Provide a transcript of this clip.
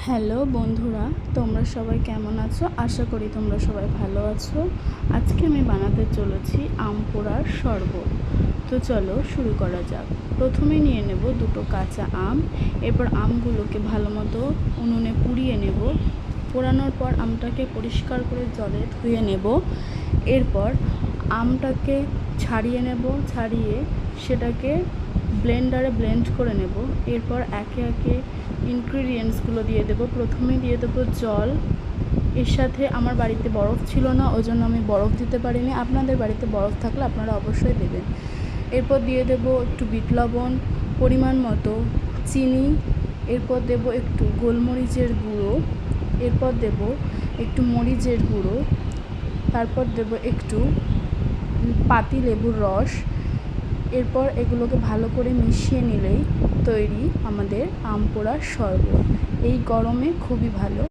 Hello বন্ধুরা, তোমরা সবাই কেমন আছো? আশা করি তোমরা সবাই ভালো আছো। আজকে আমি বানাতে চলেছি আম পোড়ার শরবত। তো চলো শুরু করা যাক। প্রথমে নিয়ে নেব দুটো কাঁচা আম। এরপর আমগুলোকে ভালো মতো উনুনে পুড়িয়ে নেব। পোড়ানোর পর আমটাকে পরিষ্কার করে জলে ধুয়ে নেব। এরপর আমটাকে ছাড়িয়ে নেব, ছাড়িয়ে সেটাকে ব্লেন্ডারে ব্লেন্ড করে নেব। এরপর একে একে ইনগ্রিডিয়েন্টসগুলো দিয়ে দেবো। প্রথমে দিয়ে দেবো জল। এর সাথে আমার বাড়িতে বরফ ছিল না, ওই জন্য আমি বরফ দিতে পারিনি। আপনাদের বাড়িতে বরফ থাকলে আপনারা অবশ্যই দেবেন। এরপর দিয়ে দেবো একটু বিট লবণ, পরিমাণ মতো চিনি। এরপর দেবো একটু গোলমরিচের গুঁড়ো। এরপর দেবো একটু মরিচের গুঁড়ো। তারপর দেবো একটু পাতি লেবুর রস। এরপর এগুলোকে ভালো করে মিশিয়ে নিলেই তৈরি আমাদের আম পোড়ার শরবত। এই গরমে খুবই ভালো।